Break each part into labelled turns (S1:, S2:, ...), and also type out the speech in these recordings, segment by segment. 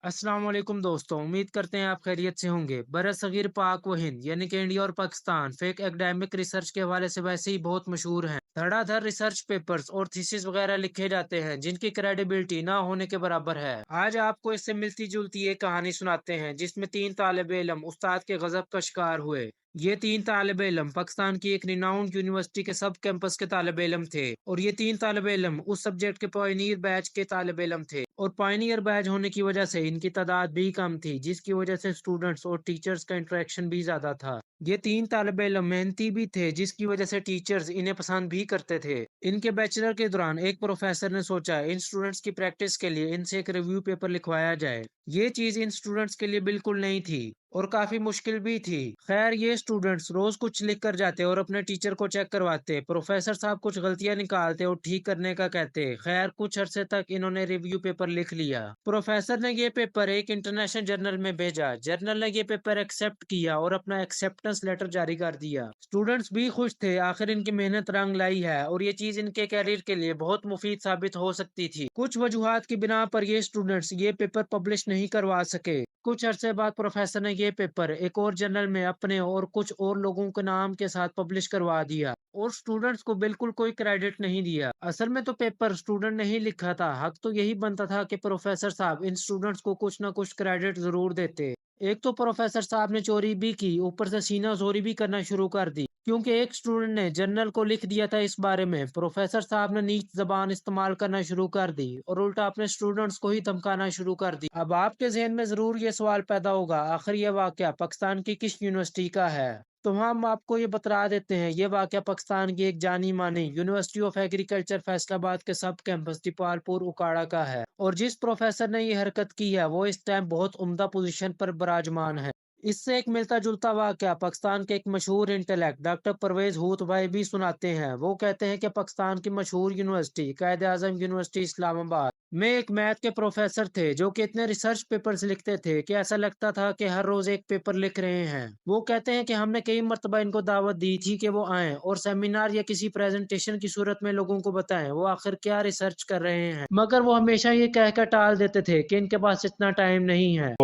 S1: अस्सलाम वालेकुम दोस्तों, उम्मीद करते हैं आप खैरियत से होंगे। बरसगीर पाक व हिंद यानी कि इंडिया और पाकिस्तान फेक एकेडमिक रिसर्च के हवाले से वैसे ही बहुत मशहूर हैं। धड़ाधड़ रिसर्च पेपर्स और थीसिस वगैरह लिखे जाते हैं जिनकी क्रेडिबिलिटी ना होने के बराबर है। आज आपको इससे मिलती जुलती एक कहानी सुनाते हैं जिसमें तीन तालिब इल्म उस्ताद के गजब का शिकार हुए। ये तीन तालिब इल्म पाकिस्तान की एक रिनाउंड यूनिवर्सिटी के सब कैंपस के तालिब इल्म थे और ये तीन तालिब इल्म उस सब्जेक्ट के पायनियर बैच के तालिब इल्म थे और पायनियर बैच होने की वजह से इनकी तादाद भी कम थी जिसकी वजह से स्टूडेंट्स और टीचर्स का इंटरेक्शन भी ज्यादा था। ये तीन तालिब इल्म मेहनती भी थे जिसकी वजह से टीचर्स इन्हें पसंद भी करते थे। इनके बैचलर के दौरान एक प्रोफेसर ने सोचा इन स्टूडेंट्स की प्रैक्टिस के लिए इनसे एक रिव्यू पेपर लिखवाया जाए। ये चीज इन स्टूडेंट्स के लिए बिल्कुल नई थी और काफी मुश्किल भी थी। खैर ये स्टूडेंट्स रोज कुछ लिख कर जाते और अपने टीचर को चेक करवाते। प्रोफेसर साहब कुछ गलतियां निकालते और ठीक करने का कहते। खैर कुछ अरसे तक इन्होंने रिव्यू पेपर लिख लिया। प्रोफेसर ने ये पेपर एक इंटरनेशनल जर्नल में भेजा। जर्नल ने ये पेपर एक्सेप्ट किया और अपना एक्सेप्टेंस लेटर जारी कर दिया। स्टूडेंट्स भी खुश थे, आखिर इनकी मेहनत रंग लाई है और ये चीज इनके कैरियर के लिए बहुत मुफीद साबित हो सकती थी। कुछ वजूहात की बिना पर ये स्टूडेंट्स ये पेपर पब्लिश नहीं करवा सके। कुछ अरसे बाद प्रोफेसर ने ये पेपर एक और जर्नल में अपने और कुछ और लोगों के नाम के साथ पब्लिश करवा दिया और स्टूडेंट्स को बिल्कुल कोई क्रेडिट नहीं दिया। असल में तो पेपर स्टूडेंट ने ही लिखा था। हक तो यही बनता था कि प्रोफेसर साहब इन स्टूडेंट्स को कुछ ना कुछ क्रेडिट जरूर देते। एक तो प्रोफेसर साहब ने चोरी भी की, ऊपर से सीना चोरी भी करना शुरू कर दी क्योंकि एक स्टूडेंट ने जर्नल को लिख दिया था इस बारे में। प्रोफेसर साहब ने नीच जबान इस्तेमाल करना शुरू कर दी और उल्टा अपने स्टूडेंट्स को ही धमकाना शुरू कर दी। अब आपके जहन में जरूर ये सवाल पैदा होगा, आखिर ये वाकया पाकिस्तान की किस यूनिवर्सिटी का है। तो हम आपको ये बता देते हैं, ये वाकया पाकिस्तान की एक जानी मानी यूनिवर्सिटी ऑफ एग्रीकल्चर फैसलाबाद के सब कैंपस दीपालपुर उकाड़ा का है और जिस प्रोफेसर ने ये हरकत की है वो इस टाइम बहुत उम्दा पोजीशन पर विराजमान है। इससे एक मिलता जुलता वाकया पाकिस्तान के एक मशहूर इंटेलेक्ट डॉक्टर परवेज होत भाई भी सुनाते हैं। वो कहते हैं कि पाकिस्तान की मशहूर यूनिवर्सिटी कायद आजम यूनिवर्सिटी इस्लामाबाद में एक मैथ के प्रोफेसर थे जो कि इतने रिसर्च पेपर्स लिखते थे कि ऐसा लगता था कि हर रोज एक पेपर लिख रहे हैं। वो कहते हैं कि हमने कई मरतबा इनको दावत दी थी कि वो आएं और सेमिनार या किसी प्रेजेंटेशन की सूरत में लोगों को बताएं वो आखिर क्या रिसर्च कर रहे हैं, मगर वो हमेशा ये कहकर टाल देते थे कि इनके पास इतना टाइम नहीं है।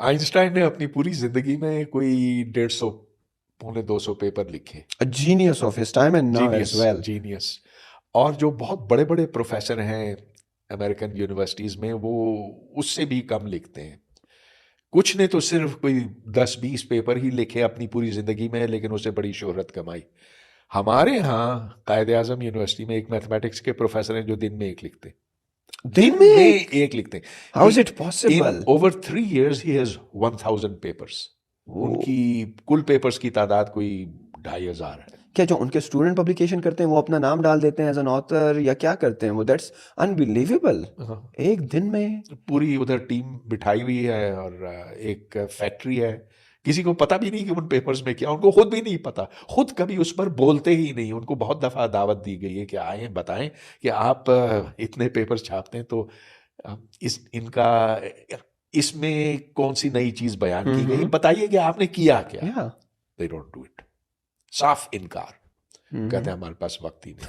S2: आइंस्टाइन ने अपनी पूरी जिंदगी में कोई 150 पौने 200 पेपर लिखे।
S3: A genius of his time and now as
S2: genius
S3: well.
S2: Genius. और जो बहुत बड़े बड़े प्रोफेसर हैं अमेरिकन यूनिवर्सिटीज में वो उससे भी कम लिखते हैं। कुछ ने तो सिर्फ कोई 10-20 पेपर ही लिखे अपनी पूरी जिंदगी में, लेकिन उससे बड़ी शोहरत कमाई। हमारे यहाँ कायद आजम यूनिवर्सिटी में एक मैथमेटिक्स के प्रोफेसर हैं जो दिन में एक लिखते हैं।
S3: दिन में
S2: एक लिखते हैं।
S3: How is
S2: He-
S3: it possible?
S2: In over 3 years he has 1000 papers.
S3: वो
S2: उनकी कुल पेपर्स की तादाद कोई 2500 है।
S3: क्या जो उनके स्टूडेंट पब्लिकेशन करते हैं वो अपना नाम डाल देते हैं एज एन ऑथर या क्या करते हैं वो? That's unbelievable.
S2: हाँ,
S3: एक दिन में
S2: पूरी उधर टीम बिठाई हुई है और एक फैक्ट्री है। किसी को पता भी नहीं कि उन पेपर्स में क्या, उनको खुद भी नहीं पता, खुद कभी उस पर बोलते ही नहीं। उनको बहुत दफ़ा दावत दी गई है कि आए बताएं कि आप इतने पेपर्स छापते हैं तो इस इनका इसमें कौन सी नई चीज़ बयान की गई, बताइए कि आपने किया क्या।
S3: या
S2: दे डोंट डू इट। साफ इनकार। कहते हैं हमारे पास वक्त ही नहीं।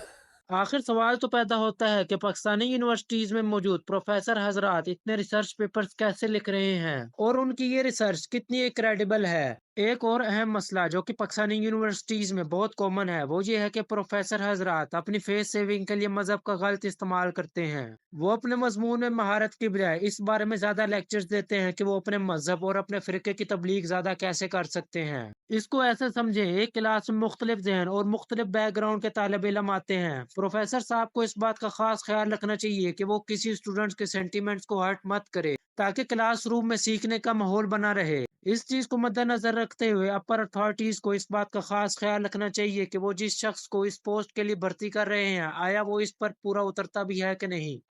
S1: आखिर सवाल तो पैदा होता है कि पाकिस्तानी यूनिवर्सिटीज में मौजूद प्रोफेसर हजरात इतने रिसर्च पेपर्स कैसे लिख रहे हैं और उनकी ये रिसर्च कितनी क्रेडिबल है। एक और अहम मसला जो कि पाकिस्तानी यूनिवर्सिटीज में बहुत कॉमन है वो ये है कि प्रोफेसर हजरात अपनी फेस सेविंग के लिए मजहब का गलत इस्तेमाल करते हैं। वो अपने मजमून में महारत की बजाय इस बारे में ज्यादा लेक्चर्स देते हैं कि वो अपने मजहब और अपने फिरके की तबलीग ज्यादा कैसे कर सकते हैं। इसको ऐसे समझे, एक क्लास में मुख्तलिफ जहन और मुख्तलिफ बैकग्राउंड के तालिब इल्म आते हैं। प्रोफेसर साहब को इस बात का खास ख्याल रखना चाहिए कि वो किसी स्टूडेंट्स के सेंटीमेंट्स को हर्ट मत करे ताकि क्लासरूम में सीखने का माहौल बना रहे। इस चीज को मद्देनजर रखते हुए अपर अथॉरिटीज को इस बात का खास ख्याल रखना चाहिए कि वो जिस शख्स को इस पोस्ट के लिए भर्ती कर रहे हैं आया वो इस पर पूरा उतरता भी है कि नहीं।